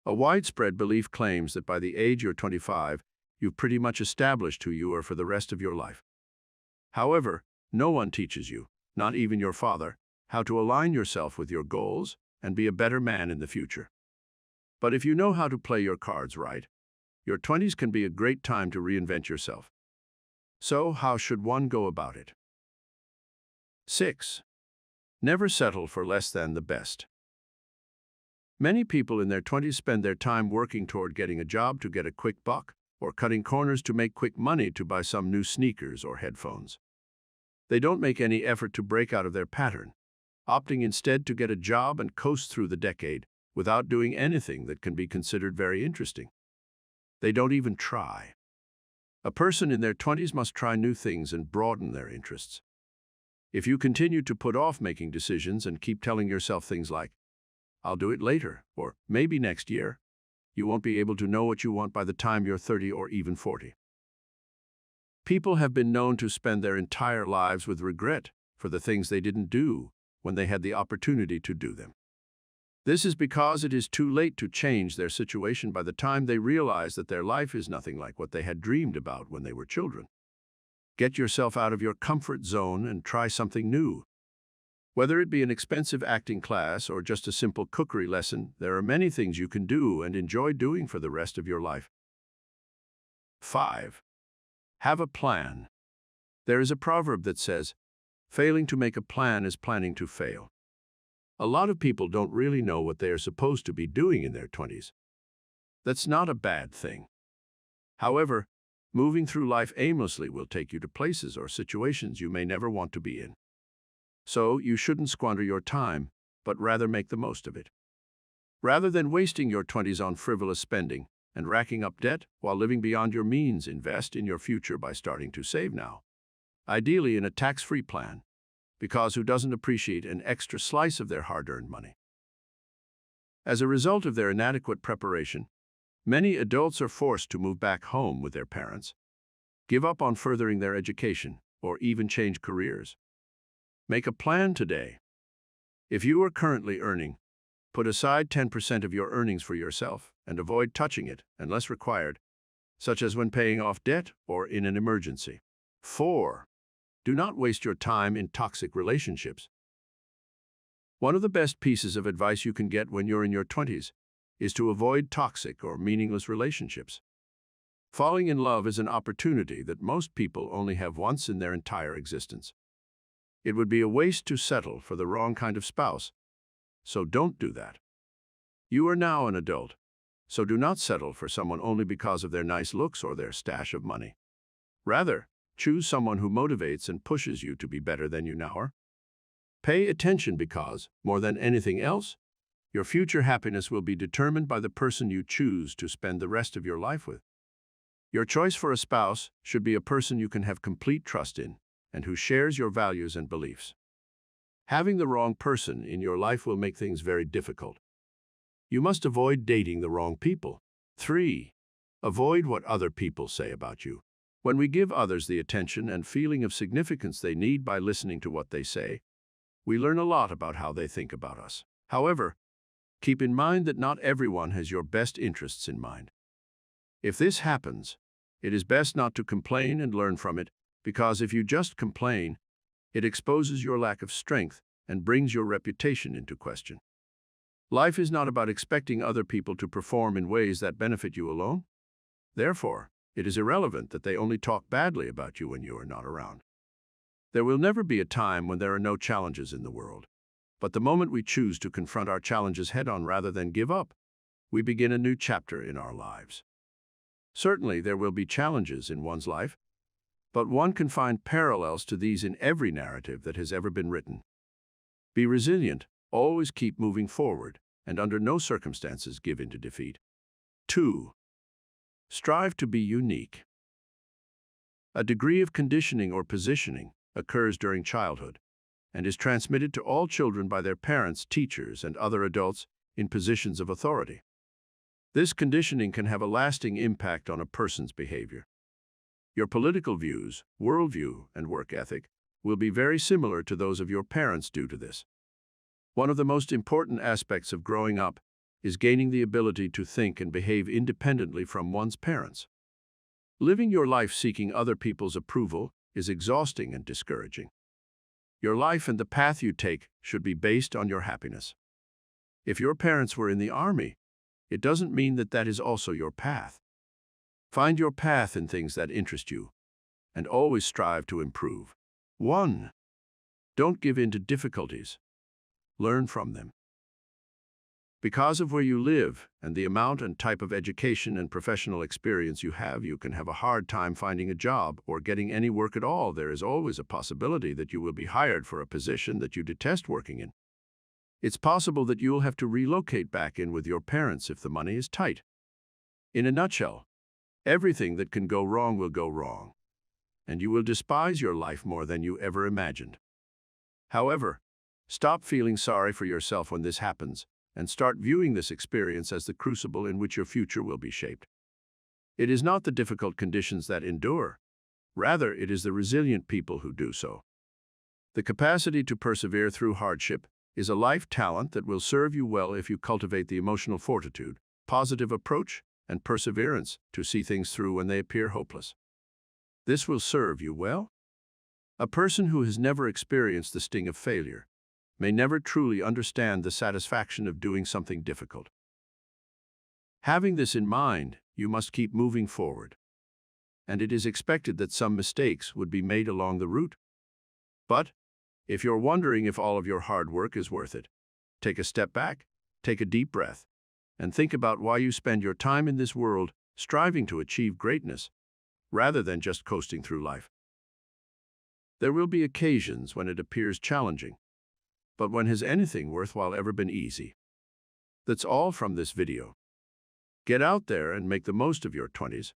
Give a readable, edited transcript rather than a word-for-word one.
A widespread belief claims that by the age you're 25, you've pretty much established who you are for the rest of your life. However, no one teaches you, not even your father, how to align yourself with your goals and be a better man in the future. But if you know how to play your cards right, your 20s can be a great time to reinvent yourself. So, how should one go about it? 6. Never settle for less than the best. Many people in their 20s spend their time working toward getting a job to get a quick buck, or cutting corners to make quick money to buy some new sneakers or headphones. They don't make any effort to break out of their pattern, opting instead to get a job and coast through the decade without doing anything that can be considered very interesting. They don't even try. A person in their 20s must try new things and broaden their interests. If you continue to put off making decisions and keep telling yourself things like, "I'll do it later," or "maybe next year," you won't be able to know what you want by the time you're 30 or even 40. People have been known to spend their entire lives with regret for the things they didn't do when they had the opportunity to do them. This is because it is too late to change their situation by the time they realize that their life is nothing like what they had dreamed about when they were children. Get yourself out of your comfort zone and try something new. Whether it be an expensive acting class or just a simple cookery lesson, there are many things you can do and enjoy doing for the rest of your life. 5. Have a plan. There is a proverb that says, "Failing to make a plan is planning to fail." A lot of people don't really know what they are supposed to be doing in their 20s. That's not a bad thing. However, moving through life aimlessly will take you to places or situations you may never want to be in. So you shouldn't squander your time, but rather make the most of it. Rather than wasting your 20s on frivolous spending and racking up debt while living beyond your means, invest in your future by starting to save now. Ideally in a tax-free plan, because who doesn't appreciate an extra slice of their hard-earned money? As a result of their inadequate preparation, many adults are forced to move back home with their parents, give up on furthering their education, or even change careers. Make a plan today. If you are currently earning, put aside 10% of your earnings for yourself and avoid touching it unless required, such as when paying off debt or in an emergency. 4. Do not waste your time in toxic relationships. One of the best pieces of advice you can get when you're in your 20s is to avoid toxic or meaningless relationships. Falling in love is an opportunity that most people only have once in their entire existence. It would be a waste to settle for the wrong kind of spouse, so don't do that. You are now an adult, so do not settle for someone only because of their nice looks or their stash of money. Rather, choose someone who motivates and pushes you to be better than you now are. Pay attention because, more than anything else, your future happiness will be determined by the person you choose to spend the rest of your life with. Your choice for a spouse should be a person you can have complete trust in and who shares your values and beliefs. Having the wrong person in your life will make things very difficult. You must avoid dating the wrong people. 3. Avoid what other people say about you. When we give others the attention and feeling of significance they need by listening to what they say, we learn a lot about how they think about us. However, keep in mind that not everyone has your best interests in mind. If this happens, it is best not to complain and learn from it, because if you just complain, it exposes your lack of strength and brings your reputation into question. Life is not about expecting other people to perform in ways that benefit you alone. Therefore, it is irrelevant that they only talk badly about you when you are not around. There will never be a time when there are no challenges in the world. But the moment we choose to confront our challenges head-on rather than give up, we begin a new chapter in our lives. Certainly, there will be challenges in one's life, but one can find parallels to these in every narrative that has ever been written. Be resilient, always keep moving forward, and under no circumstances give in to defeat. 2. Strive to be unique. A degree of conditioning or positioning occurs during childhood and is transmitted to all children by their parents, teachers, and other adults in positions of authority. This conditioning can have a lasting impact on a person's behavior. Your political views, worldview, and work ethic will be very similar to those of your parents due to this. One of the most important aspects of growing up is gaining the ability to think and behave independently from one's parents. Living your life seeking other people's approval is exhausting and discouraging. Your life and the path you take should be based on your happiness. If your parents were in the army, it doesn't mean that that is also your path. Find your path in things that interest you, and always strive to improve. 1. Don't give in to difficulties. Learn from them. Because of where you live and the amount and type of education and professional experience you can have a hard time finding a job or getting any work at all. There is always a possibility that you will be hired for a position that you detest working in. It's possible that you will have to relocate back in with your parents if the money is tight. In a nutshell, everything that can go wrong will go wrong, and you will despise your life more than you ever imagined. However, stop feeling sorry for yourself when this happens, and start viewing this experience as the crucible in which your future will be shaped. It is not the difficult conditions that endure. Rather, it is the resilient people who do so. The capacity to persevere through hardship is a life talent that will serve you well if you cultivate the emotional fortitude, positive approach, and perseverance to see things through when they appear hopeless. This will serve you well. A person who has never experienced the sting of failure may never truly understand the satisfaction of doing something difficult. Having this in mind, you must keep moving forward. And it is expected that some mistakes would be made along the route. But, if you're wondering if all of your hard work is worth it, take a step back, take a deep breath, and think about why you spend your time in this world striving to achieve greatness, rather than just coasting through life. There will be occasions when it appears challenging, but when has anything worthwhile ever been easy? That's all from this video. Get out there and make the most of your 20s.